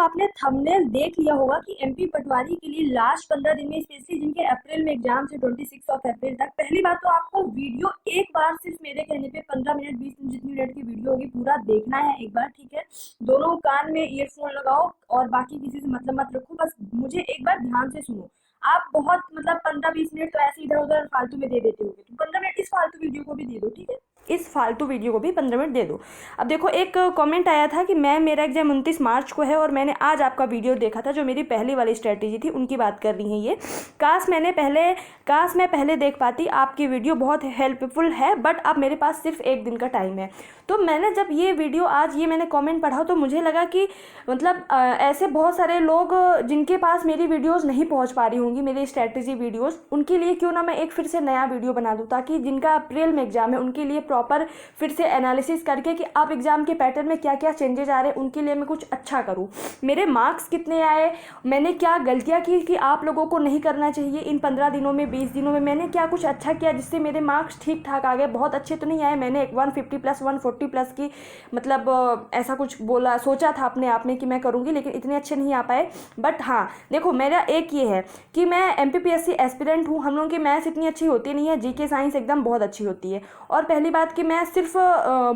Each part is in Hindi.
आपने थंबनेल देख लिया होगा कि एमपी पटवारी के लिए लास्ट 15 दिन में, स्पेशली जिनके अप्रैल में एग्जाम है 26 अप्रैल तक, पहली बात तो आपको वीडियो एक बार सिर्फ मेरे कहने पे 15 मिनट 20 मिनट जितनी मिनट की वीडियो होगी पूरा देखना है एक बार, ठीक है। दोनों कान में ईयरफोन लगाओ और बाकी किसी से मतलब मत रखो, बस मुझे एक बार ध्यान से सुनो। आप बहुत मतलब 15-20 मिनट तो ऐसे इधर उधर फालतू में दे देते होगे, तो 15 मिनट इस फालतू वीडियो को भी दे दो, ठीक है। इस फालतू वीडियो को भी 15 मिनट दे दो। अब देखो, एक कमेंट आया था कि मैम मेरा एग्जाम 29 मार्च को है और मैंने आज आपका वीडियो देखा था, जो मेरी पहली वाली स्ट्रेटेजी थी उनकी बात कर रही हैं ये। काश मैं पहले देख पाती, आपकी वीडियो बहुत हेल्पफुल है, बट अब मेरे पास सिर्फ एक दिन का टाइम है। तो मैंने जब ये वीडियो आज ये मैंने कमेंट पढ़ा तो मुझे लगा कि मतलब ऐसे बहुत सारे लोग जिनके पास मेरी वीडियोस नहीं पहुंच पा रही होंगी, मेरी स्ट्रेटेजी वीडियोस, उनके लिए क्यों ना मैं एक फिर से नया वीडियो बना दूं, ताकि जिनका अप्रैल में एग्जाम है उनके लिए प्रॉपर फिर से एनालिसिस करके कि अब एग्जाम के पैटर्न में क्या क्या चेंजेस आ रहे हैं, उनके लिए मैं कुछ अच्छा करूँ। मेरे मार्क्स कितने आए, मैंने क्या गलतियाँ की कि आप लोगों को नहीं करना चाहिए इन 15 दिनों में, 20 दिनों में मैंने क्या कुछ अच्छा किया जिससे मेरे मार्क्स ठीक ठाक आ गए। बहुत अच्छे तो नहीं आए, मैंने 150 प्लस 140 प्लस की मतलब ऐसा कुछ बोला सोचा था अपने आप में कि मैं करूँगी, लेकिन इतने अच्छे नहीं आ पाए। बट हाँ देखो, मेरा एक ये है कि मैं एमपीपीएससी एस्पिरेंट हूँ, हम लोगों की मैथ्स इतनी अच्छी होती नहीं है, जीके साइंस एकदम बहुत अच्छी होती है। और पहली बात कि मैं सिर्फ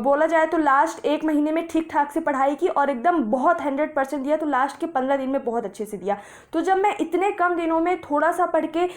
बोला जाए तो लास्ट एक महीने में ठीक ठाक से पढ़ाई की और एकदम बहुत 100% दिया, तो लास्ट के 15 दिन में बहुत अच्छे से दिया। तो जब मैं इतने कम दिनों में थोड़ा सा पढ़ के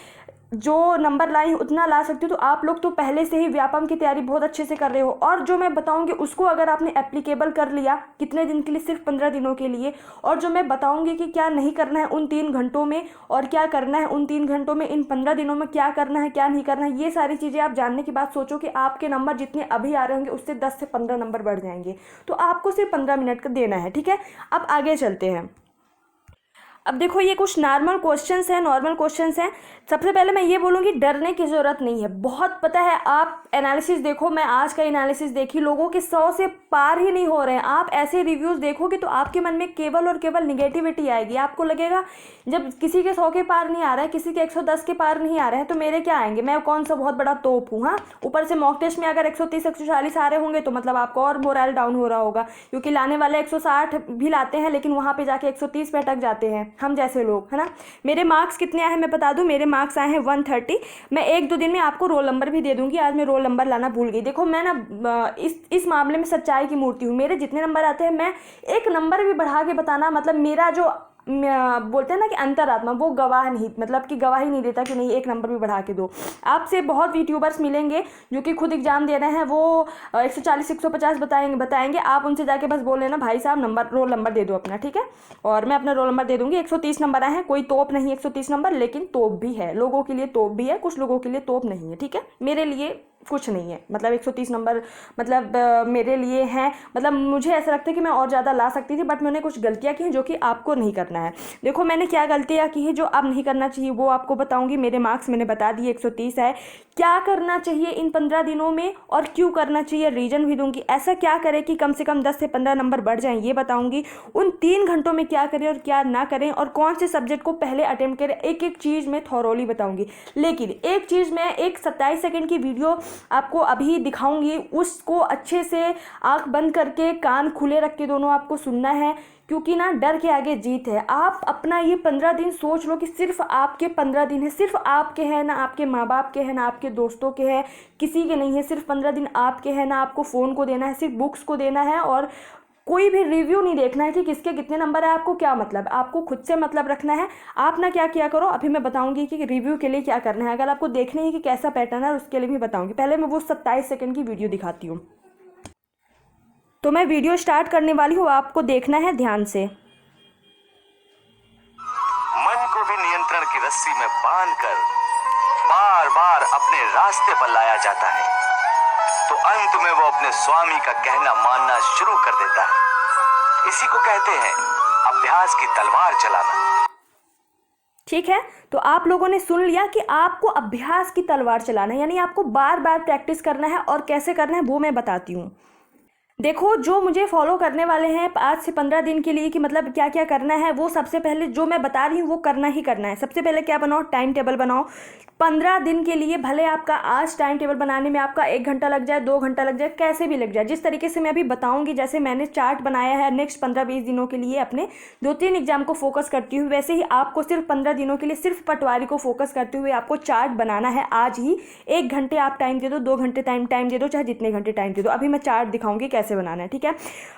जो नंबर लाई उतना ला सकती हूँ, तो आप लोग तो पहले से ही व्यापम की तैयारी बहुत अच्छे से कर रहे हो, और जो मैं बताऊंगी उसको अगर आपने एप्लीकेबल कर लिया कितने दिन के लिए, सिर्फ 15 दिनों के लिए, और जो मैं बताऊंगी कि क्या नहीं करना है उन 3 घंटों में और क्या करना है उन 3 घंटों में, इन 15 दिनों में क्या करना है क्या नहीं करना है, ये सारी चीज़ें आप जानने के बाद सोचो कि आपके नंबर जितने अभी आ रहे होंगे उससे 10 से 15 नंबर बढ़ जाएंगे। तो आपको सिर्फ 15 मिनट का देना है, ठीक है। अब आगे चलते हैं। अब देखो, ये कुछ नॉर्मल क्वेश्चंस हैं। सबसे पहले मैं ये बोलूँगी, डरने की ज़रूरत नहीं है। बहुत पता है, आप एनालिसिस देखो, मैं आज का एनालिसिस देखी, लोगों के 100 से पार ही नहीं हो रहे हैं। आप ऐसे रिव्यूज़ देखोगे तो आपके मन में केवल और केवल निगेटिविटी आएगी। आपको लगेगा जब किसी के 100 के पार नहीं आ रहा है, किसी के 110 के पार नहीं आ रहे हैं, तो मेरे क्या आएंगे, मैं कौन सा बहुत बड़ा तोप हूँ। हाँ, ऊपर से मॉक टेस्ट में अगर 130 140 आ रहे होंगे तो मतलब आपको और मोरल डाउन हो रहा होगा, क्योंकि लाने वाले 160 भी लाते हैं लेकिन वहाँ पे जाके 130 पे अटक जाते हैं हम जैसे लोग, है ना। मेरे मार्क्स कितने आए हैं मैं बता दूं, मेरे मार्क्स आए हैं 130। मैं 1-2 दिन में आपको रोल नंबर भी दे दूंगी, आज मैं रोल नंबर लाना भूल गई। देखो, मैं ना इस मामले में सच्चाई की मूर्ति हूँ। मेरे जितने नंबर आते हैं मैं एक नंबर भी बढ़ा के बताना, मतलब मेरा जो बोलते हैं ना कि अंतरात्मा, वो गवाह नहीं, मतलब कि गवाही नहीं देता कि नहीं एक नंबर भी बढ़ा के दो। आपसे बहुत यूट्यूबर्स मिलेंगे जो कि खुद एग्जाम दे रहे हैं, वो 140 150 बताएंगे। आप उनसे जाके बस बोल लेना, भाई साहब रोल नंबर दे दो अपना, ठीक है। और मैं अपना रोल नंबर दे दूंगी। 130 नंबर आए हैं, कोई तोप नहीं 130 नंबर, लेकिन तोप भी है, लोगों के लिए तोप भी है, कुछ लोगों के लिए तोप नहीं है, ठीक है। मेरे लिए कुछ नहीं है, मतलब 130 नंबर मतलब मेरे लिए हैं, मतलब मुझे ऐसा लगता है कि मैं और ज़्यादा ला सकती थी, बट मैंने कुछ गलतियाँ की हैं जो कि आपको नहीं करना है। देखो, मैंने क्या गलतियाँ की हैं जो अब नहीं करना चाहिए वो आपको बताऊंगी। मेरे मार्क्स मैंने बता दिए 130 है। क्या करना चाहिए इन 15 दिनों में और क्यों करना चाहिए, रीजन भी दूंगी। ऐसा क्या करें कि कम से कम 10 से 15 नंबर बढ़ जाएं, ये बताऊंगी। उन 3 घंटों में क्या करें और क्या ना करें, और कौन से सब्जेक्ट को पहले अटेम्प्ट करें, एक एक चीज़ में थॉरोली बताऊंगी। लेकिन एक चीज़ मैं एक 27 सेकेंड की वीडियो आपको अभी दिखाऊंगी, उसको अच्छे से आंख बंद करके कान खुले रख के दोनों आपको सुनना है, क्योंकि ना डर के आगे जीत है। आप अपना ये 15 दिन सोच लो कि सिर्फ आपके 15 दिन है, सिर्फ आपके हैं, ना आपके माँ बाप के हैं, ना आपके दोस्तों के हैं, किसी के नहीं है। सिर्फ 15 दिन आपके हैं, ना आपको फ़ोन को देना है, सिर्फ बुक्स को देना है, और कोई भी रिव्यू नहीं देखना है कि किसके कितने नंबर है। आपको क्या मतलब, आपको खुद से मतलब रखना है। आप ना क्या किया करो, अभी मैं बताऊंगी कि रिव्यू के लिए क्या करना है। अगर आपको देखना है कि कैसा पैटर्न है उसके लिए भी बताऊंगी। पहले मैं वो 27 सेकंड की वीडियो दिखाती हूँ। तो मैं वीडियो स्टार्ट करने वाली हूँ, आपको देखना है ध्यान से। मन को भी नियंत्रण की रस्सी में बांधकर बार बार अपने रास्ते पर लाया जाता है, तो अंत में वो अपने स्वामी का कहना मानना शुरू कर देता है। इसी को कहते हैं अभ्यास की तलवार चलाना। ठीक है, तो आप लोगों ने सुन लिया कि आपको अभ्यास की तलवार चलाना है, यानी आपको बार बार प्रैक्टिस करना है, और कैसे करना है वो मैं बताती हूँ। देखो, जो मुझे फॉलो करने वाले हैं आज से 15 दिन के लिए कि मतलब क्या क्या करना है, वो सबसे पहले जो मैं बता रही हूँ वो करना ही करना है। सबसे पहले क्या बनाओ, टाइम टेबल बनाओ 15 दिन के लिए। भले आपका आज टाइम टेबल बनाने में आपका 1 घंटा लग जाए, 2 घंटा लग जाए, कैसे भी लग जाए, जिस तरीके से मैं अभी बताऊंगी, जैसे मैंने चार्ट बनाया है नेक्स्ट 15-20 दिनों के लिए अपने 2-3 एग्जाम को फोकस करती हूँ, वैसे ही आपको सिर्फ 15 दिनों के लिए सिर्फ पटवारी को फोकस करते हुए आपको चार्ट बनाना है। आज ही 1 घंटे आप टाइम दे दो, 2 घंटे टाइम दे दो, चाहे जितने घंटे टाइम दे दो। अभी मैं चार्ट दिखाऊंगी कैसे बनाना है, ठीक है।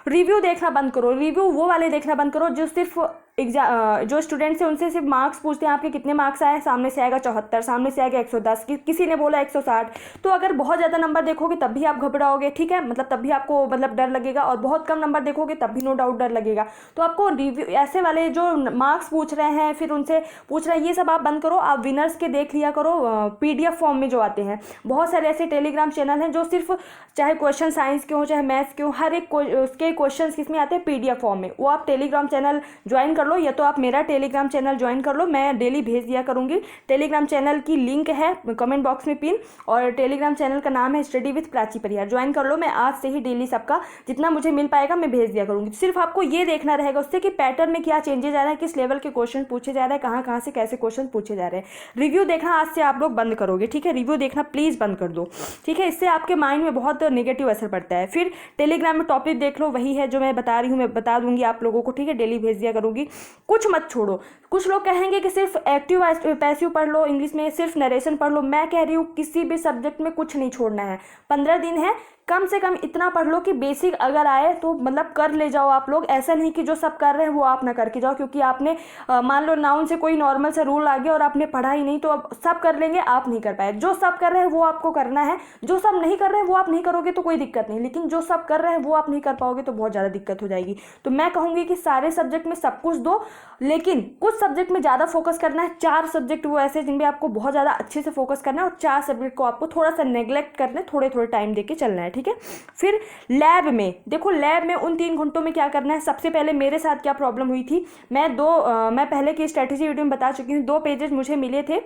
रिव्यू देखना बंद करो, रिव्यू वो वाले देखना बंद करो जो सिर्फ जो स्टूडेंट्स हैं उनसे सिर्फ मार्क्स पूछते हैं, आपके कितने मार्क्स आए, सामने से आएगा 74, सामने से आएगा 110, किसी ने बोला 160। तो अगर बहुत ज़्यादा नंबर देखोगे तब भी आप घबराओगे, ठीक है, मतलब तब भी आपको मतलब डर लगेगा, और बहुत कम नंबर देखोगे तब भी नो डाउट डर लगेगा। तो आपको रिव्यू ऐसे वाले जो मार्क्स पूछ रहे हैं फिर उनसे पूछ रहे हैं, ये सब आप बंद करो। आप विनर्स के देख लिया करो, PDF फॉर्म में जो आते हैं। बहुत सारे ऐसे टेलीग्राम चैनल हैं जो सिर्फ चाहे क्वेश्चन साइंस के हो चाहे मैथ्स के हो, हर एक उसके क्वेश्चन किसमें आते हैं, PDF फॉर्म में। वो आप टेलीग्राम चैनल ज्वाइन कर लो, या तो आप मेरा टेलीग्राम चैनल ज्वाइन कर लो, मैं डेली भेज दिया करूँगी। टेलीग्राम चैनल की लिंक है कमेंट बॉक्स में पिन, और टेलीग्राम चैनल का नाम है study with Prachi Parihar. Join कर लो, मैं आज से ही डेली सबका जितना मुझे मिल पाएगा मैं भेज दिया करूँगी। सिर्फ आपको ये देखना रहेगा उससे कि पैटर्न में क्या चेंजेस आ रहे हैं, किस लेवल के क्वेश्चन पूछे जा रहे हैं, कहाँ कहाँ से कैसे क्वेश्चन पूछे जा रहे हैं। रिव्यू देखना आज से आप लोग बंद करोगे, ठीक है, रिव्यू देखना प्लीज़ बंद कर दो, ठीक है, इससे आपके माइंड में बहुत नेगेटिव असर पड़ता है। फिर टेलीग्राम में टॉपिक देख लो, वही है जो मैं बता रही हूँ, मैं बता दूंगी आप लोगों को, ठीक है, डेली भेज दिया करूँगी। कुछ मत छोड़ो। कुछ लोग कहेंगे कि सिर्फ एक्टिव पैसिव पढ़ लो, इंग्लिश में सिर्फ नरेशन पढ़ लो। मैं कह रही हूँ किसी भी सब्जेक्ट में कुछ नहीं छोड़ना है। 15 दिन है, कम से कम इतना पढ़ लो कि बेसिक अगर आए तो मतलब कर ले जाओ आप लोग। ऐसा नहीं कि जो सब कर रहे हैं वो आप ना करके जाओ, क्योंकि आपने मान लो नाउन से कोई नॉर्मल सा रूल आ गया और आपने पढ़ा ही नहीं, तो अब सब कर लेंगे, आप नहीं कर पाए। जो सब कर रहे हैं वो आपको करना है, जो सब नहीं कर रहे हैं वो आप नहीं करोगे तो कोई दिक्कत नहीं, लेकिन जो सब कर रहे हैं वो आप नहीं कर पाओगे तो बहुत ज़्यादा दिक्कत हो जाएगी। तो मैं कहूँगी कि सारे सब्जेक्ट में सब कुछ दो, लेकिन कुछ सब्जेक्ट में ज़्यादा फोकस करना है। 4 सब्जेक्ट वो ऐसे जिनमें आपको बहुत ज़्यादा अच्छे से फोकस करना है, और 4 सब्जेक्ट को आपको थोड़ा सा नेग्लेक्ट करना है, थोड़े थोड़े टाइम देके चलना है, ठीक है। फिर लैब में देखो, लैब में उन 3 घंटों में क्या करना है। सबसे पहले मेरे साथ क्या प्रॉब्लम हुई थी, मैं पहले की स्ट्रेटेजी वीडियो में बता चुकी हूँ। 2 पेजेस मुझे मिले थे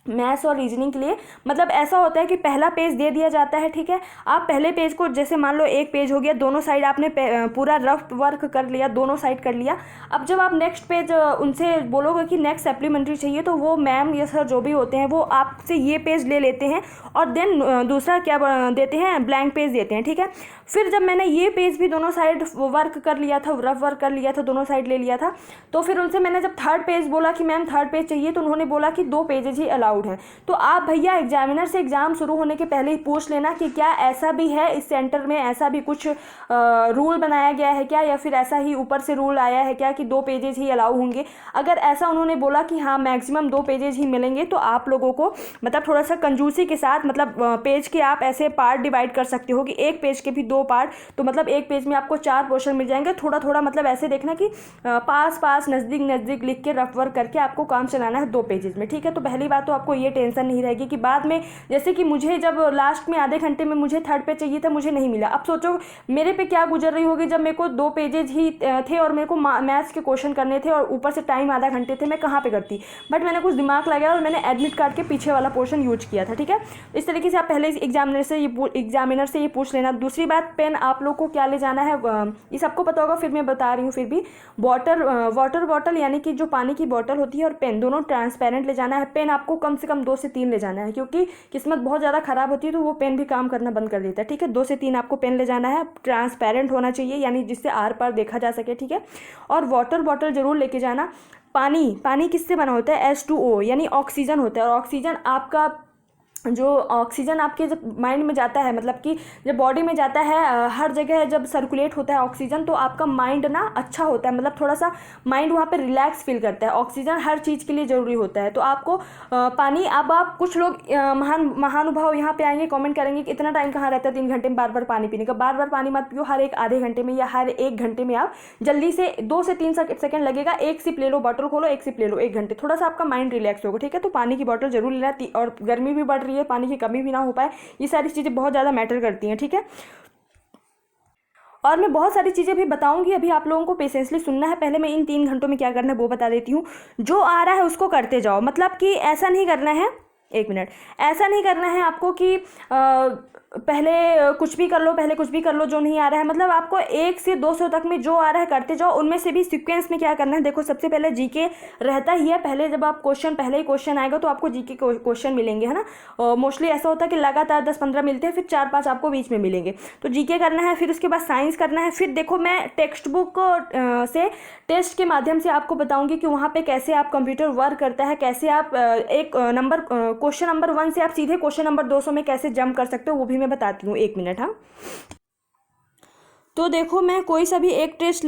मैथ्स और रीजनिंग के लिए। मतलब ऐसा होता है कि पहला पेज दे दिया जाता है, ठीक है, आप पहले पेज को जैसे मान लो एक पेज हो गया, दोनों साइड आपने पूरा रफ वर्क कर लिया, दोनों साइड कर लिया। अब जब आप नेक्स्ट पेज उनसे बोलोगे कि नेक्स्ट सप्लीमेंट्री चाहिए, तो वो मैम या सर जो भी होते हैं वो आपसे ये पेज ले लेते हैं और देन दूसरा क्या देते हैं, ब्लैंक पेज देते हैं, ठीक है। फिर जब मैंने ये पेज भी दोनों साइड वर्क कर लिया था, रफ वर्क कर लिया था, दोनों साइड ले लिया था, तो फिर उनसे मैंने जब 3rd पेज बोला कि मैम 3rd पेज चाहिए, तो उन्होंने बोला कि 2 पेजेज ही अलाउड हैं। तो आप भैया एग्जामिनर से एग्जाम शुरू होने के पहले ही पूछ लेना कि क्या ऐसा भी है इस सेंटर में, ऐसा भी कुछ रूल बनाया गया है क्या, या फिर ऐसा ही ऊपर से रूल आया है क्या कि 2 पेजेज ही अलाउ होंगे। अगर ऐसा उन्होंने बोला कि हाँ मैक्सिमम 2 पेजेज ही मिलेंगे, तो आप लोगों को मतलब थोड़ा सा कंजूसी के साथ, मतलब पेज के आप ऐसे पार्ट डिवाइड कर सकते हो कि एक पेज के भी 2 पार्ट, तो मतलब एक पेज में आपको 4 पोर्शन मिल जाएंगे। थोड़ा थोड़ा मतलब ऐसे देखना कि पास पास नज़दीक नज़दीक लिख के रफ वर्क करके आपको काम चलाना है 2 पेजेज में, ठीक है। तो पहली बात तो आपको ये टेंशन नहीं रहेगी कि बाद में, जैसे कि मुझे जब लास्ट में आधे घंटे में मुझे 3rd पेज चाहिए था, मुझे नहीं मिला। अब सोचो मेरे पे क्या गुजर रही होगी जब मेरे को 2 पेजेज ही थे और मेरे को मैथ्स के क्वेश्चन करने थे और ऊपर से टाइम आधा घंटे थे, मैं कहाँ पे करती। बट मैंने कुछ दिमाग लगाया और मैंने एडमिट कार्ड के पीछे वाला पोर्शन यूज किया था, ठीक है। इस तरीके से आप पहले एग्जामिनर से ये पूछ लेना। दूसरी बात, पेन आप लोग को क्या ले जाना है ये सबको पता होगा, फिर मैं बता रही हूँ। फिर भी वाटर बॉटल यानी कि जो पानी की बोतल होती है, और पेन दोनों ट्रांसपेरेंट ले जाना है। पेन आपको कम से कम 2 से 3 ले जाना है, क्योंकि किस्मत बहुत ज़्यादा ख़राब होती है तो वो पेन भी काम करना बंद कर देता है, ठीक है। 2 से 3 आपको पेन ले जाना है, ट्रांसपेरेंट होना चाहिए, यानी जिससे आर पार देखा जा सके, ठीक है। और वाटर बॉटल ज़रूर लेके जाना। पानी किससे बना होता है, H2O यानी ऑक्सीजन होता है, और ऑक्सीजन आपका जो ऑक्सीजन आपके जब माइंड में जाता है, मतलब कि जब बॉडी में जाता है, हर जगह जब सर्कुलेट होता है ऑक्सीजन, तो आपका माइंड ना अच्छा होता है, मतलब थोड़ा सा माइंड वहाँ पे रिलैक्स फील करता है। ऑक्सीजन हर चीज़ के लिए ज़रूरी होता है। तो आपको पानी, अब आप कुछ लोग महानुभाव यहाँ पे आएंगे, कमेंट करेंगे कि इतना टाइम कहाँ रहता है 3 घंटे में बार बार पानी पीने का। बार बार पानी मत पियो, हर एक आधे घंटे में या हर 1 घंटे में आप जल्दी से 2 से 3 सेकंड लगेगा, एक सिप ले लो, बॉटल खोलो, एक सिप ले लो, 1 घंटे, थोड़ा सा आपका माइंड रिलैक्स होगा, ठीक है। तो पानी की बॉटल जरूर लेना। और गर्मी भी बढ़ रही है, पानी की कमी भी ना हो पाए, ये सारी चीज़ें बहुत ज़्यादा मैटर करती हैं, ठीक है। और मैं बहुत सारी चीज़ें भी बताऊंगी, अभी आप लोगों को पेशेंसली सुनना है। पहले मैं इन 3 घंटों में क्या करना है वो बता देती हूँ। जो आ रहा है उसको करते जाओ, मतलब कि ऐसा नहीं करना है, 1 मिनट, ऐसा नहीं करना है आपको कि पहले कुछ भी कर लो, पहले कुछ भी कर लो, जो नहीं आ रहा है, मतलब आपको 1 से 200 तक में जो आ रहा है करते जाओ। उनमें से भी सीक्वेंस में क्या करना है, देखो सबसे पहले जीके रहता ही है। पहले जब आप क्वेश्चन, पहले ही क्वेश्चन आएगा तो आपको जीके क्वेश्चन मिलेंगे, है ना। और मोस्टली ऐसा होता है कि लगातार 10-15 मिलते हैं, फिर 4-5 आपको बीच में मिलेंगे। तो जीके करना है, फिर उसके बाद साइंस करना है। फिर देखो मैं टेक्स्ट बुक से टेस्ट के माध्यम से आपको बताऊंगी कि वहाँ पे कैसे आप कंप्यूटर वर्क करता है, कैसे आप एक नंबर क्वेश्चन नंबर 1 से आप सीधे क्वेश्चन नंबर 200 में कैसे जंप कर सकते हो, वो भी मैं बताती हूँ। 1 मिनट। हाँ, तो देखो मैं कोई सा भी एक टेस्ट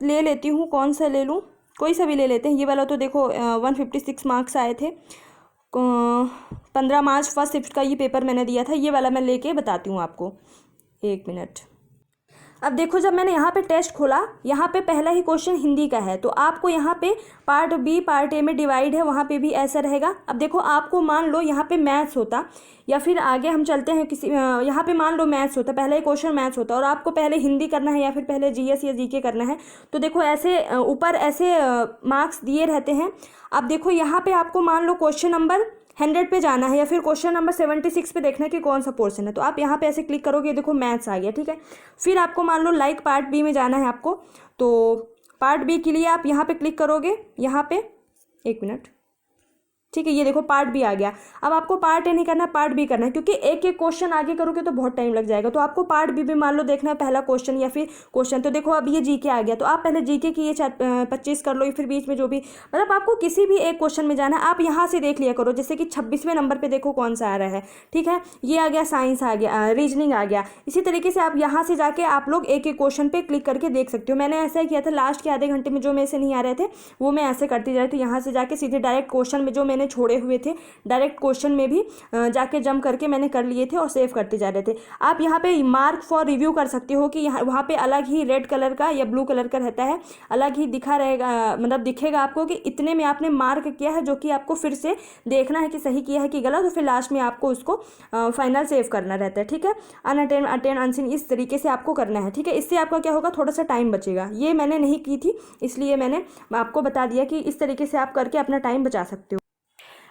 ले लेती हूँ। कौन सा ले लूँ, कोई सा भी ले लेते हैं। ये वाला तो देखो 156 मार्क्स आए थे। 15 मार्च फर्स्ट शिफ्ट का ये पेपर मैंने दिया था। ये वाला मैं लेके बताती हूँ आपको। 1 मिनट। अब देखो जब मैंने यहाँ पे टेस्ट खोला, यहाँ पे पहला ही क्वेश्चन हिंदी का है, तो आपको यहाँ पे पार्ट बी पार्ट ए में डिवाइड है, वहाँ पे भी ऐसा रहेगा। अब देखो आपको मान लो यहाँ पे मैथ्स होता, या फिर आगे हम चलते हैं किसी यहाँ पे मान लो मैथ्स होता, पहला ही क्वेश्चन मैथ्स होता और आपको पहले हिंदी करना है या फिर पहले जीएस या जीके करना है, तो देखो ऐसे ऊपर ऐसे मार्क्स दिए रहते हैं। अब देखो यहाँ पे आपको मान लो क्वेश्चन नंबर 100 पे जाना है या फिर क्वेश्चन नंबर 76 पे देखना है कि कौन सा पोर्शन है, तो आप यहाँ पे ऐसे क्लिक करोगे, देखो मैथ्स आ गया, ठीक है। फिर आपको मान लो लाइक पार्ट बी में जाना है आपको, तो पार्ट बी के लिए आप यहाँ पे क्लिक करोगे, यहाँ पे 1 मिनट, ठीक है। ये देखो पार्ट बी आ गया। अब आपको पार्ट ए नहीं करना, पार्ट बी करना है, क्योंकि एक एक क्वेश्चन आगे करोगे तो बहुत टाइम लग जाएगा। तो आपको पार्ट बी भी मान लो देखना है पहला क्वेश्चन या फिर क्वेश्चन। तो देखो अब ये जीके आ गया, तो आप पहले जीके की ये 25 कर लो, या फिर बीच में जो भी, मतलब आपको किसी भी एक क्वेश्चन में जाना है, आप यहाँ से देख लिया करो। जैसे कि 26वें नंबर पर देखो कौन सा आ रहा है, ठीक है। ये आ गया साइंस, आ गया रीजनिंग आ गया। इसी तरीके से आप यहाँ से जाके आप लोग एक एक क्वेश्चन पे क्लिक करके देख सकते हो। मैंने ऐसा ही किया था, लास्ट के आधे घंटे में जो मेरे से नहीं आ रहे थे वो मैं ऐसे करती जा रही थी। यहाँ से जाके सीधे डायरेक्ट क्वेश्चन में जो मैंने छोड़े हुए थे, डायरेक्ट क्वेश्चन में भी जाके जंप करके मैंने कर लिए थे और सेव करते जा रहे थे। आप यहाँ पे मार्क फॉर रिव्यू कर सकते हो कि यहाँ वहाँ पे अलग ही रेड कलर का या ब्लू कलर का रहता है, अलग ही दिखा रहेगा, मतलब दिखेगा आपको कि इतने में आपने मार्क किया है, जो कि आपको फिर से देखना है कि सही किया है कि गलत, तो फिर लास्ट में आपको उसको फाइनल सेव करना रहता है, ठीक है। अनअटेंड, अटेंड, अनसीन, इस तरीके से आपको करना है, ठीक है। इससे आपका क्या होगा, थोड़ा सा टाइम बचेगा। ये मैंने नहीं की थी, इसलिए मैंने आपको बता दिया कि इस तरीके से आप करके अपना टाइम बचा सकते हो।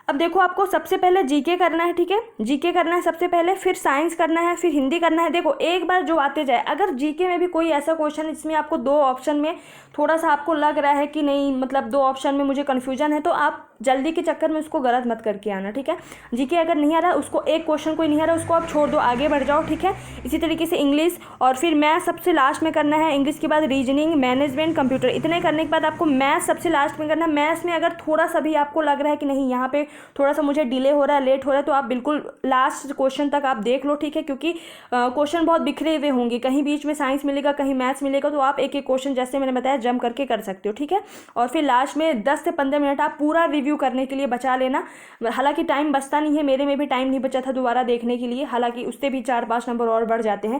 अब देखो आपको सबसे पहले जीके करना है, ठीक है, जीके करना है सबसे पहले, फिर साइंस करना है, फिर हिंदी करना है। देखो एक बार जो आते जाए, अगर जीके में भी कोई ऐसा क्वेश्चन है जिसमें आपको 2 ऑप्शन में थोड़ा सा आपको लग रहा है कि नहीं, मतलब 2 ऑप्शन में मुझे कन्फ्यूजन है, तो आप जल्दी के चक्कर में उसको गलत मत करके आना, ठीक है। जीके अगर नहीं आ रहा, उसको एक क्वेश्चन कोई नहीं आ रहा, उसको आप छोड़ दो, आगे बढ़ जाओ, ठीक है। इसी तरीके से इंग्लिश और फिर मैथ सबसे लास्ट में करना है। इंग्लिश के बाद रीजनिंग, मैनेजमेंट, कंप्यूटर, इतने करने के बाद आपको मैथ सबसे लास्ट में करना है। मैथ्स में अगर थोड़ा सा भी आपको लग रहा है कि नहीं यहाँ पे थोड़ा सा मुझे डिले हो रहा है, लेट हो रहा है, तो आप बिल्कुल लास्ट क्वेश्चन तक आप देख लो, ठीक है, क्योंकि क्वेश्चन बहुत बिखरे हुए होंगे, कहीं बीच में साइंस मिलेगा, कहीं मैथ्स मिलेगा, तो आप एक एक क्वेश्चन जैसे मैंने बताया जंप करके कर सकते हो, ठीक है। और फिर लास्ट में 10 से 15 मिनट आप पूरा रिव्यू करने के लिए बचा लेना। हालांकि टाइम बचता नहीं है, मेरे में भी टाइम नहीं बचा था दोबारा देखने के लिए, हालांकि उससे भी 4-5 नंबर और बढ़ जाते हैं।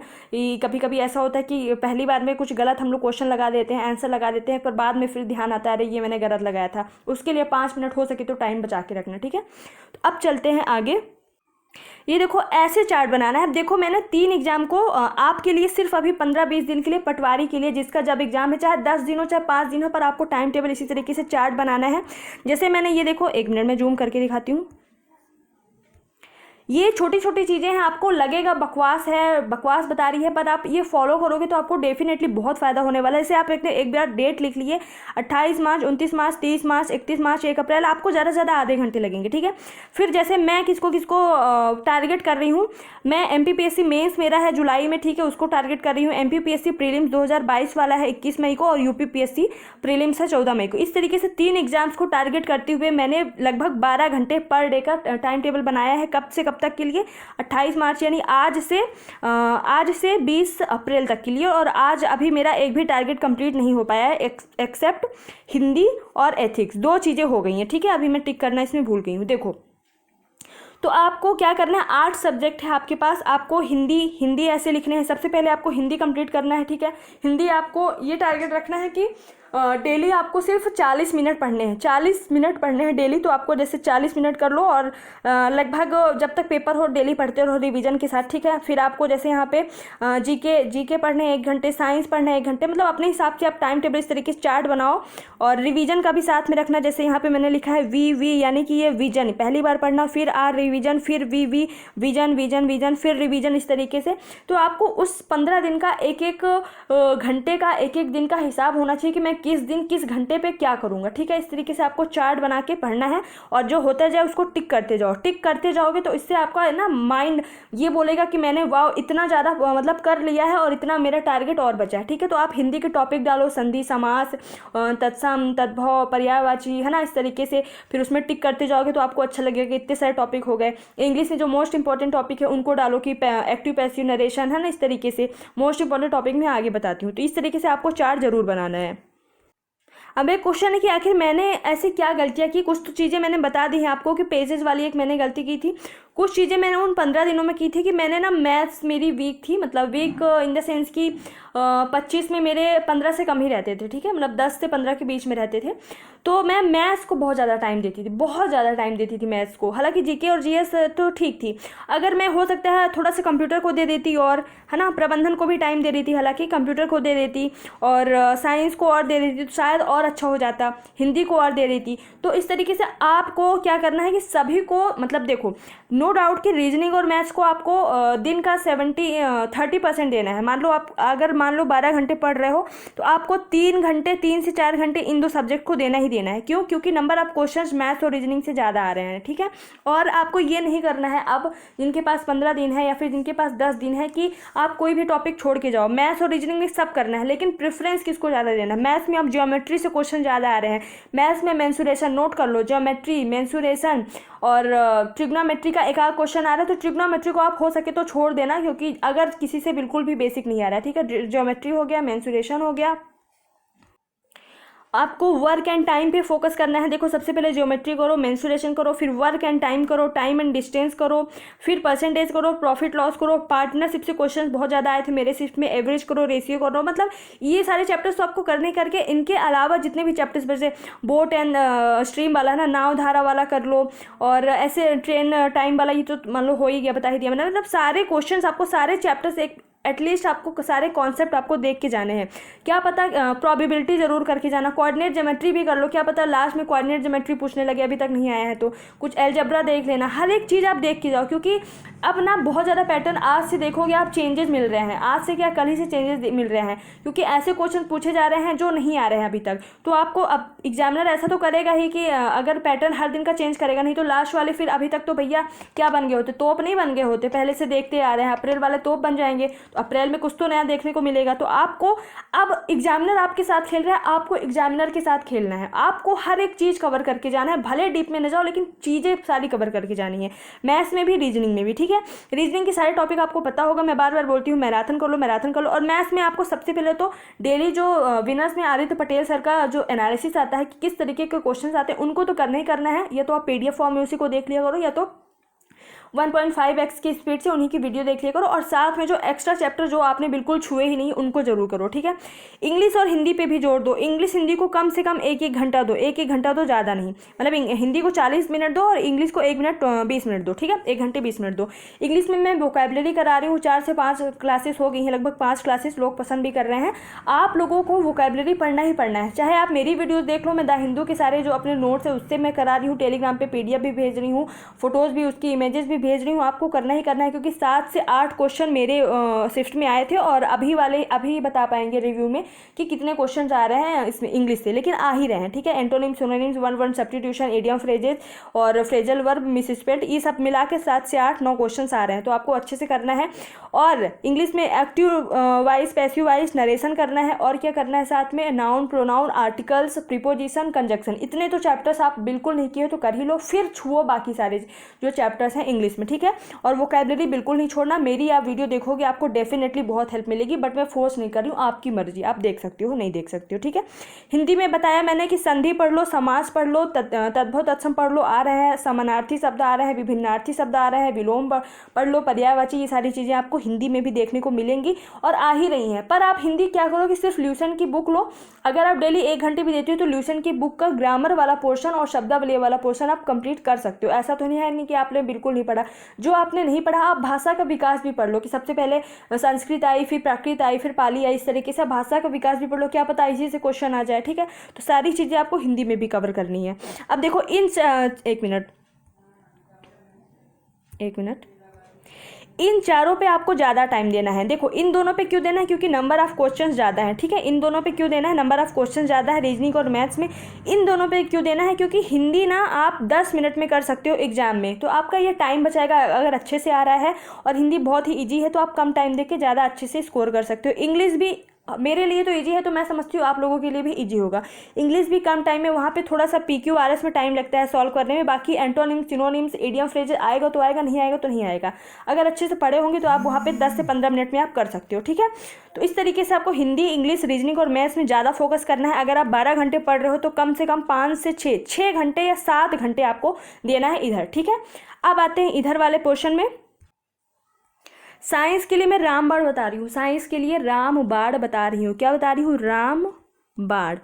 कभी कभी ऐसा होता है कि पहली बार में कुछ गलत हम लोग क्वेश्चन लगा देते हैं, आंसर लगा देते हैं, पर बाद में फिर ध्यान आता है अरे ये मैंने गलत लगाया था। उसके लिए 5 मिनट हो सके तो टाइम बचा के रखना, ठीक है। तो अब चलते हैं आगे। ये देखो ऐसे चार्ट बनाना है। अब देखो मैंने 3 एग्जाम को आपके लिए सिर्फ अभी 15-20 दिन के लिए, पटवारी के लिए जिसका जब एग्जाम है, चाहे 10 दिन हो चाहे 5 दिन हो, पर आपको टाइम टेबल इसी तरीके से चार्ट बनाना है। जैसे मैंने ये देखो, 1 मिनट में जूम करके दिखाती हूँ। ये छोटी छोटी चीज़ें हैं, आपको लगेगा बकवास है, बकवास बता रही है, पर आप ये फॉलो करोगे तो आपको डेफिनेटली बहुत फ़ायदा होने वाला है। जैसे आप एक बार डेट लिख लिए, 28 मार्च, 29 मार्च, 30 मार्च, 31 मार्च, 1 अप्रैल, आपको ज़्यादा से ज़्यादा आधे घंटे लगेंगे, ठीक है। फिर जैसे मैं किसको किसको टारगेट कर रही हूँ, मैं MPPSC मेंस मेरा है जुलाई में, ठीक है, उसको टारगेट कर रही हूँ। MPPSC प्रीलिम्स 2022 वाला है 21 मई को, और UPPSC प्रीलिम्स है 14 मई को। इस तरीके से 3 एग्जाम्स को टारगेट करते हुए मैंने लगभग 12 घंटे पर डे का टाइम टेबल बनाया है। कब से कब तक के लिए, 28 मार्च यानी आज से 20 अप्रैल तक के लिए। और आज अभी मेरा एक भी टारगेट कंप्लीट नहीं हो पाया है, एक्सेप्ट हिंदी और एथिक्स, 2 चीज़ें हो गई हैं, ठीक है। अभी मैं टिक करना इसमें भूल गई हूँ। देखो तो आपको क्या करना है, 8 सब्जेक्ट है आपके पास, आपको हिंदी ऐसे लिखने हैं। सबसे पहले आपको हिंदी कंप्लीट करना है, ठीक है। हिंदी आपको ये टारगेट रखना है कि डेली आपको सिर्फ 40 मिनट पढ़ने हैं, 40 मिनट पढ़ने हैं डेली। तो आपको जैसे 40 मिनट कर लो और लगभग जब तक पेपर हो डेली पढ़ते रहो रिवीजन के साथ, ठीक है। फिर आपको जैसे यहाँ पे जीके पढ़ने 1 घंटे, साइंस पढ़ना 1 घंटे, मतलब अपने हिसाब से आप टाइम टेबल इस तरीके से चार्ट बनाओ और रिवीजन का भी साथ में रखना। जैसे यहाँ पे मैंने लिखा है वी यानी कि ये विजन पहली बार पढ़ना, फिर आर रिवीजन, फिर वी विजन फिर रिवीजन, इस तरीके से। तो आपको उस 15 दिन का एक घंटे का एक दिन का हिसाब होना चाहिए कि मैं किस दिन किस घंटे पे क्या करूँगा, ठीक है। इस तरीके से आपको चार्ट बना के पढ़ना है और जो होता जाए उसको टिक करते जाओ। टिक करते जाओगे तो इससे आपका है ना माइंड ये बोलेगा कि मैंने वाह इतना ज़्यादा मतलब कर लिया है और इतना मेरा टारगेट और बचा है, ठीक है। तो आप हिंदी के टॉपिक डालो, संधि, समास, तत्सम, तद्भव, पर्यायवाची, है ना, इस तरीके से फिर उसमें टिक करते जाओगे तो आपको अच्छा लगेगा कि इतने सारे टॉपिक हो गए। इंग्लिश में जो मोस्ट इंपॉर्टेंट टॉपिक है उनको डालो कि एक्टिव पैसिव नरेशन, है ना, इस तरीके से मोस्ट इंपॉर्टेंट टॉपिक मैं आगे बताती हूँ। तो इस तरीके से आपको चार्ट जरूर बनाना है। अब एक क्वेश्चन है कि आखिर मैंने ऐसी क्या गलतियाँ की। कुछ तो चीज़ें मैंने बता दी हैं आपको कि पेजेस वाली एक मैंने गलती की थी। कुछ चीज़ें मैंने उन 15 दिनों में की थी कि मैंने ना मैथ्स मेरी वीक थी, मतलब वीक इन द सेंस कि 25 में मेरे 15 से कम ही रहते थे, ठीक है, मतलब 10 से 15 के बीच में रहते थे। तो मैं मैथ्स को बहुत ज़्यादा टाइम देती थी, बहुत ज़्यादा टाइम देती थी मैथ्स को। हालांकि जीके और जीएस तो ठीक थी, अगर मैं हो सकता है थोड़ा सा कंप्यूटर को दे देती और, है ना, प्रबंधन को भी टाइम दे देती, हालांकि कंप्यूटर को दे देती और साइंस को और दे देती तो शायद और अच्छा हो जाता, हिंदी को और दे देती। तो इस तरीके से आपको क्या करना है कि सभी को, मतलब देखो नो डाउट कि रीजनिंग और मैथ्स को आपको दिन का 30% देना है। मान लो आप अगर मान लो 12 घंटे पढ़ रहे हो तो आपको 3 से 4 घंटे इन दो सब्जेक्ट को देना ही देना है। क्यों? क्योंकि नंबर ऑफ क्वेश्चंस मैथ्स और रीजनिंग से ज़्यादा आ रहे हैं, ठीक है। और आपको ये नहीं करना है अब जिनके पास 15 दिन है या फिर जिनके पास 10 दिन है कि आप कोई भी टॉपिक छोड़ के जाओ। मैथ्स और रीजनिंग में सब करना है, लेकिन प्रेफरेंस किसको ज़्यादा देना है। मैथ्स में अब ज्योमेट्री से क्वेश्चन ज़्यादा आ रहे हैं, मैथ्स में मेंसुरेशन, नोट कर लो, ज्योमेट्री, मेंसुरेशन और ट्रिग्नोमेट्री का एक आध क्वेश्चन आ रहा है। तो ट्रिग्नोमेट्री को आप हो सके तो छोड़ देना, क्योंकि अगर किसी से बिल्कुल भी बेसिक नहीं आ रहा है, ठीक है। ज्योमेट्री हो गया, मेंसुरेशन हो गया। आपको वर्क एंड टाइम पे फोकस करना है। देखो सबसे पहले ज्योमेट्री करो, मेंसुरेशन करो, फिर वर्क एंड टाइम करो, टाइम एंड डिस्टेंस करो, फिर परसेंटेज करो, प्रॉफिट लॉस करो, पार्टनरशिप से क्वेश्चंस बहुत ज़्यादा आए थे मेरे शिफ्ट में, एवरेज करो, रेशियो करो। मतलब ये सारे चैप्टर्स तो आपको करने करके इनके अलावा जितने भी चैप्टर्स जैसे बोट एंड स्ट्रीम वाला ना, नाव धारा वाला कर लो, और ऐसे ट्रेन टाइम वाला, ये तो मान लो हो ही गया, बता ही दिया मैंने। मतलब सारे क्वेश्चंस आपको, सारे चैप्टर्स एक एटलीस्ट आपको सारे कॉन्सेप्ट आपको देख के जाने हैं। क्या पता प्रोबेबिलिटी जरूर करके जाना, कोऑर्डिनेट ज्योमेट्री भी कर लो, क्या पता लास्ट में कोऑर्डिनेट ज्योमेट्री पूछने लगे, अभी तक नहीं आया है तो कुछ अलजेब्रा देख लेना। हर एक चीज़ आप देख के जाओ, क्योंकि अब ना बहुत ज़्यादा पैटर्न आज से देखोगे आप, चेंजेस मिल रहे हैं, आज से क्या कल ही से चेंजेस मिल रहे हैं, क्योंकि ऐसे क्वेश्चन पूछे जा रहे हैं जो नहीं आ रहे हैं अभी तक। तो आपको अब एग्जामिनर ऐसा तो करेगा ही कि अगर पैटर्न हर दिन का चेंज करेगा, नहीं तो लास्ट वाले फिर अभी तक तो भैया क्या बन गए होते, तोप नहीं बन गए होते, पहले से देखते आ रहे हैं, अप्रैल वाले तोप बन जाएंगे, तो अप्रैल में कुछ तो नया देखने को मिलेगा। तो आपको अब एग्जामिनर आपके साथ खेल रहा है, आपको एग्जामिनर के साथ खेलना है, आपको हर एक चीज़ कवर करके जाना है, भले डीप में न जाओ लेकिन चीज़ें सारी कवर करके जानी है, मैथ्स में भी रीजनिंग में भी, ठीक है। रीजनिंग के सारे टॉपिक आपको पता होगा, मैं बार बार बोलती हूँ मैराथन कर लो, मैराथन कर लो। और मैथ्स में आपको सबसे पहले तो डेली जो विनर्स में आदित्य पटेल सर का जो एनालिसिस आता है कि किस तरीके के क्वेश्चन आते हैं, उनको तो करना ही करना है। या तो आप PDF फॉर्म में उसी को देख लिया करो, या तो 1.5x की स्पीड से उन्हीं की वीडियो देख लिया करो। और साथ में जो एक्स्ट्रा चैप्टर जो आपने बिल्कुल छुए ही नहीं उनको जरूर करो, ठीक है। इंग्लिश और हिंदी पे भी जोर दो, इंग्लिश हिंदी को कम से कम 1-1 घंटा दो, 1-1 घंटा दो, ज़्यादा नहीं। मतलब हिंदी को 40 मिनट दो और इंग्लिश को 1 मिनट 20 मिनट दो, ठीक है, 1 घंटे 20 मिनट दो। इंग्लिश में मैं वोकैबुलरी करा रही हूँ, 4 से 5 क्लासेस हो गई हैं, लगभग 5 क्लासेस लोग पसंद भी कर रहे हैं। आप लोगों को वोकैबुलरी पढ़ना ही पढ़ना है, चाहे आप मेरी वीडियोस देख लो, मैं द हिंदू के सारे जो अपने नोट्स है उससे मैं करा रही हूँ, टेलीग्राम पे PDF भी भेज रही हूँ, फोटोज़ भी, उसकी इमेजेस भी भेज रही हूँ। आपको करना ही करना है, क्योंकि 7 से 8 क्वेश्चन मेरे शिफ्ट में आए थे, और अभी बता पाएंगे रिव्यू में कि कितने क्वेश्चन आ रहे हैं इसमें इंग्लिश से, लेकिन आ ही रहे हैं, ठीक है। Antonyms, synonyms, one word substitution, idiom phrases और फ्रेजल वर्ब, मिसस्पेल्ड, ये सब मिला के 7 से 8-9 क्वेश्चन आ रहे हैं। तो आपको अच्छे से करना है। और इंग्लिश में active voice, passive wise, narration करना है, और क्या करना है साथ में, noun, pronoun, articles, preposition, conjunction. इतने तो चैप्टर्स आप बिल्कुल नहीं किए तो कर ही लो, फिर छुओ बाकी सारे जो चैप्टर्स हैं इंग्लिश इंग्लिश में, ठीक है। और वोकैबुलरी बिल्कुल नहीं छोड़ना। मेरी आप वीडियो देखोगे आपको डेफिनेटली बहुत हेल्प मिलेगी, बट मैं फोर्स नहीं कर रही हूँ, आपकी मर्जी, आप देख सकते हो नहीं देख सकते हो, ठीक है। हिंदी में बताया मैंने कि संधि पढ़ लो, समास पढ़ लो, तद्भव तत्सम पढ़ लो, आ रहे हैं समानार्थी शब्द आ रहे हैं, विभिन्नार्थी शब्द आ रहे हैं, विलोम पढ़ लो, पर्यायवाची, ये सारी चीज़ें आपको हिंदी में भी देखने को मिलेंगी और आ ही रही हैं। पर आप हिंदी क्या करो कि सिर्फ ल्यूसन की बुक लो। अगर आप डेली 1 घंटे भी देते हो तो ल्यूसन की बुक का ग्रामर वाला पोर्शन और शब्दावली वाला पोर्शन आप कंप्लीट कर सकते हो। ऐसा तो नहीं है नहीं कि आपने बिल्कुल नहीं पढ़ा। जो आपने नहीं पढ़ा आप भाषा का विकास भी पढ़ लो, कि सबसे पहले संस्कृत आई, फिर प्राकृत आई, फिर पाली आई, इस तरीके से भाषा का विकास भी पढ़ लो, क्या पता इसी से क्वेश्चन आ जाए, ठीक है। तो सारी चीज़ें आपको हिंदी में भी कवर करनी है। अब देखो एक मिनट इन चारों पे आपको ज़्यादा टाइम देना है। देखो इन दोनों पे क्यों देना है, क्योंकि नंबर ऑफ क्वेश्चंस ज़्यादा है, ठीक है। इन दोनों पे क्यों देना है, नंबर ऑफ क्वेश्चन ज़्यादा है रीजनिंग और मैथ्स में। इन दोनों पे क्यों देना है, क्योंकि हिंदी ना आप 10 मिनट में कर सकते हो एग्जाम में, तो आपका ये टाइम बचाएगा। अगर अच्छे से आ रहा है और हिंदी बहुत ही ईजी है तो आप कम टाइम देके ज़्यादा अच्छे से स्कोर कर सकते हो। इंग्लिश भी मेरे लिए तो इजी है, तो मैं समझती हूँ आप लोगों के लिए भी इजी होगा। इंग्लिश भी कम टाइम में, वहाँ पे थोड़ा सा PQRS में टाइम लगता है सॉल्व करने में। बाकी एंटोनिम्स, सिनोनिम्स, इडियम फ्रेजेस आएगा तो आएगा, नहीं आएगा तो नहीं आएगा। अगर अच्छे से पढ़े होंगे तो आप वहाँ पे 10 से 15 मिनट में आप कर सकते हो, ठीक है। तो इस तरीके से आपको हिंदी, इंग्लिश, रीजनिंग और मैथ्स में ज़्यादा फोकस करना है। अगर आप 12 घंटे पढ़ रहे हो तो कम से कम 5 से 6 घंटे या 7 घंटे आपको देना है इधर, ठीक है। अब आते हैं इधर वाले पोर्शन में। साइंस के लिए मैं रामबाण बता रही हूँ, साइंस के लिए रामबाण बता रही हूँ। क्या बता रही हूँ, रामबाण।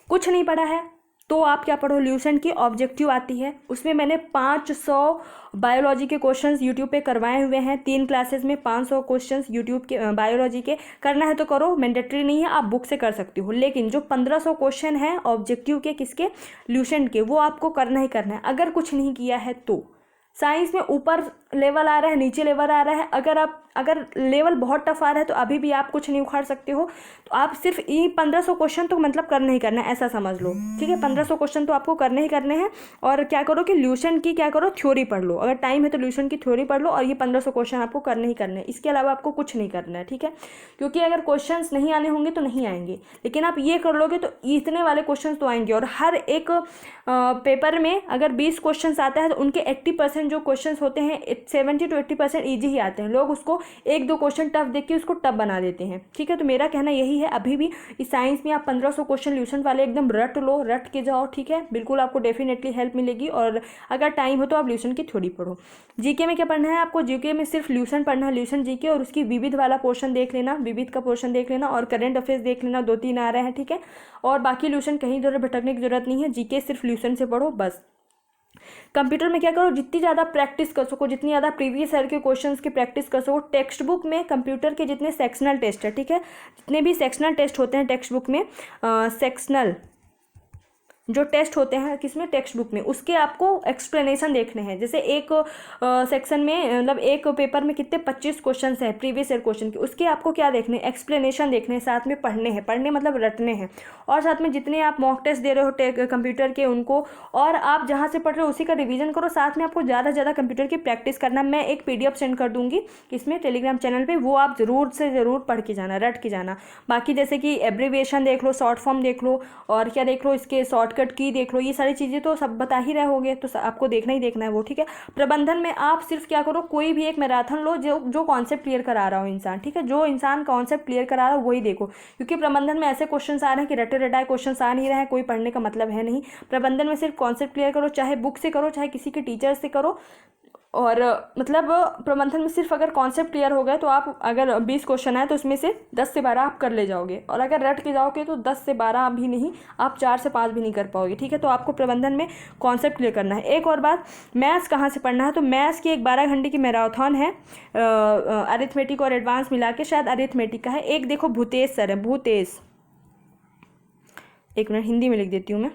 कुछ नहीं पढ़ा है तो आप क्या पढ़ो, ल्यूसन की ऑब्जेक्टिव आती है, उसमें मैंने 500 बायोलॉजी के क्वेश्चंस यूट्यूब पे करवाए हुए हैं। 3 क्लासेस में 500 क्वेश्चंस यूट्यूब के बायोलॉजी के। करना है तो करो, मैंडेटरी नहीं है, आप बुक से कर सकती हो। लेकिन जो 1500 क्वेश्चन हैं ऑब्जेक्टिव के, किसके, ल्यूसन के, वो आपको करना ही करना है। अगर कुछ नहीं किया है तो साइंस में ऊपर लेवल आ रहा है, नीचे लेवल आ रहा है, अगर लेवल बहुत टफ आ रहा है तो अभी भी आप कुछ नहीं उखाड़ सकते हो। तो आप सिर्फ ये 1500 क्वेश्चन तो मतलब करने ही करना है, ऐसा समझ लो, ठीक है। 1500 क्वेश्चन तो आपको करने ही करने हैं। और क्या करो कि ल्यूसन की क्या करो, थ्योरी पढ़ लो। अगर टाइम है तो ल्यूसन की थ्योरी पढ़ लो और ये 1500 क्वेश्चन आपको करने ही करने हैं। इसके अलावा आपको कुछ नहीं करना है, ठीक है। क्योंकि अगर क्वेश्चन नहीं आने होंगे तो नहीं आएंगे, लेकिन आप ये कर लोगे तो इतने वाले क्वेश्चन तो आएंगे। और हर एक पेपर में अगर 20 क्वेश्चन आता है तो उनके 80% जो क्वेश्चन होते हैं 70 to 80% ईजी ही आते हैं। लोग उसको 1-2 क्वेश्चन टफ देख के उसको टफ बना देते हैं, ठीक है। तो मेरा कहना यही है, अभी भी इस साइंस में आप 1500 क्वेश्चन ल्यूसन वाले एकदम रट लो, रट के जाओ, ठीक है। बिल्कुल आपको डेफिनेटली हेल्प मिलेगी। और अगर टाइम हो तो आप ल्यूसन की थ्योरी पढ़ो। जीके में क्या पढ़ना है आपको, जीके में सिर्फ ल्यूसन पढ़ना है, ल्यूसन जीके, और उसकी विविध वाला पोर्शन देख लेना, विविध का पोर्शन देख लेना, और करंट अफेयर्स देख लेना, 2-3 आ रहे हैं, ठीक है। और बाकी ल्यूसन कहीं इधर भटकने की जरूरत नहीं है, जीके सिर्फ ल्यूसन से पढ़ो बस। कंप्यूटर में क्या करो, जितनी ज़्यादा प्रैक्टिस कर सको, जितनी ज़्यादा प्रीवियस ईयर के क्वेश्चंस की प्रैक्टिस कर सको। टेक्स्ट बुक में कंप्यूटर के जितने सेक्शनल टेस्ट है, ठीक है, जितने भी सेक्शनल टेस्ट होते हैं टेक्स्ट बुक में, सेक्शनल जो टेस्ट होते हैं किसमें, टेक्स्ट बुक में, उसके आपको एक्सप्लेनेशन देखने हैं। जैसे एक सेक्शन में मतलब एक पेपर में कितने 25 क्वेश्चन हैं प्रीवियस ईयर क्वेश्चन के, उसके आपको क्या देखने, एक्सप्लेनेशन देखने हैं, साथ में पढ़ने हैं, पढ़ने मतलब रटने हैं। और साथ में जितने आप मॉक टेस्ट दे रहे हो कंप्यूटर के उनको, और आप जहाँ से पढ़ रहे हो उसी का रिवीजन करो। साथ में आपको ज़्यादा से ज़्यादा कंप्यूटर की प्रैक्टिस करना। मैं एक PDF सेंड कर दूँगी इसमें टेलीग्राम चैनल पर, वो आप ज़रूर से ज़रूर पढ़ के जाना, रट के जाना। बाकी जैसे कि एब्रीविएशन देख लो, शॉर्ट फॉर्म देख लो, और क्या देख लो, इसके शॉर्टकट की देख लो, ये सारी चीज़ें तो सब बता ही रहे होगे, तो आपको देखना ही देखना है वो, ठीक है। प्रबंधन में आप सिर्फ क्या करो, कोई भी एक मैराथन लो जो कॉन्सेप्ट क्लियर करा रहा हो इंसान, ठीक है। जो इंसान कॉन्सेप्ट क्लियर करा रहा हो वही देखो, क्योंकि प्रबंधन में ऐसे क्वेश्चन आ रहे हैं कि रटे रटाए क्वेश्चन आ नहीं रहे हैं, कोई पढ़ने का मतलब है नहीं। प्रबंधन में सिर्फ कॉन्सेप्ट क्लियर करो, चाहे बुक से करो चाहे किसी के टीचर से करो। और मतलब प्रबंधन में सिर्फ अगर कॉन्सेप्ट क्लियर हो गए तो आप, अगर 20 क्वेश्चन आए तो उसमें से 10 से 12 आप कर ले जाओगे, और अगर रट के जाओगे तो 10 से 12 भी नहीं, आप 4 से 5 भी नहीं कर पाओगे, ठीक है। तो आपको प्रबंधन में कॉन्सेप्ट क्लियर करना है। एक और बात, मैथ्स कहाँ से पढ़ना है, तो मैथ्स की एक 12 घंटे की मैराथन है, अरिथमेटिक और एडवांस मिला के, शायद अरिथमेटिक का है। एक देखो भूतेश सर है, भूतेश, एक मिनट हिंदी में लिख देती हूँ मैं,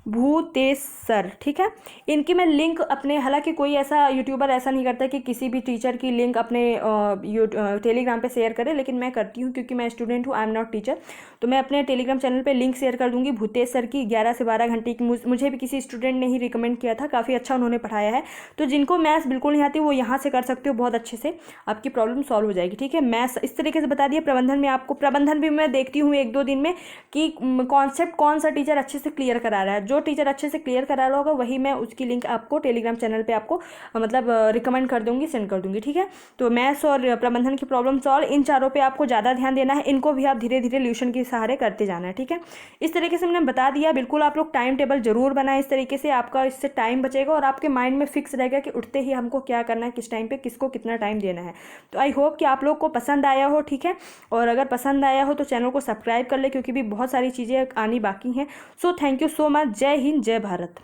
भूतेश सर, ठीक है। इनकी मैं लिंक अपने, हालांकि कोई ऐसा यूट्यूबर ऐसा नहीं करता कि किसी भी टीचर की लिंक अपने टेलीग्राम पे शेयर करे, लेकिन मैं करती हूँ क्योंकि मैं स्टूडेंट हूँ, आई एम नॉट टीचर। तो मैं अपने टेलीग्राम चैनल पे लिंक शेयर कर दूँगी भूतेश सर की, 11 से 12 घंटे की। मुझे भी किसी स्टूडेंट ने ही रिकमेंड किया था, काफ़ी अच्छा उन्होंने पढ़ाया है। तो जिनको मैथ्स बिल्कुल नहीं आती वो यहाँ से कर सकते हो, बहुत अच्छे से आपकी प्रॉब्लम सॉल्व हो जाएगी, ठीक है। मैथ्स इस तरीके से बता दिया। प्रबंधन में आपको, प्रबंधन भी मैं देखती हूँ 1-2 दिन में कि कॉन्सेप्ट कौन सा टीचर अच्छे से क्लियर करा रहा है। जो जो टीचर अच्छे से क्लियर करा रहा होगा वही मैं उसकी लिंक आपको टेलीग्राम चैनल पे आपको मतलब रिकमेंड कर दूंगी, सेंड कर दूंगी, ठीक है। तो मैथ्स और प्रबंधन की प्रॉब्लम सॉल्व, इन चारों पे आपको ज़्यादा ध्यान देना है, इनको भी आप धीरे धीरे ल्यूशन के सहारे करते जाना है, ठीक है। इस तरीके से मैंने बता दिया, बिल्कुल आप लोग टाइम टेबल जरूर बनाएं, इस तरीके से आपका इससे टाइम बचेगा और आपके माइंड में फिक्स रहेगा कि उठते ही हमको क्या करना है, किस टाइम पे किसको कितना टाइम देना है। तो आई होप कि आप लोग को पसंद आया हो, ठीक है। और अगर पसंद आया हो तो चैनल को सब्सक्राइब कर ले, क्योंकि भी बहुत सारी चीज़ें आनी बाकी हैं। So thank you so much. जय हिंद, जय भारत।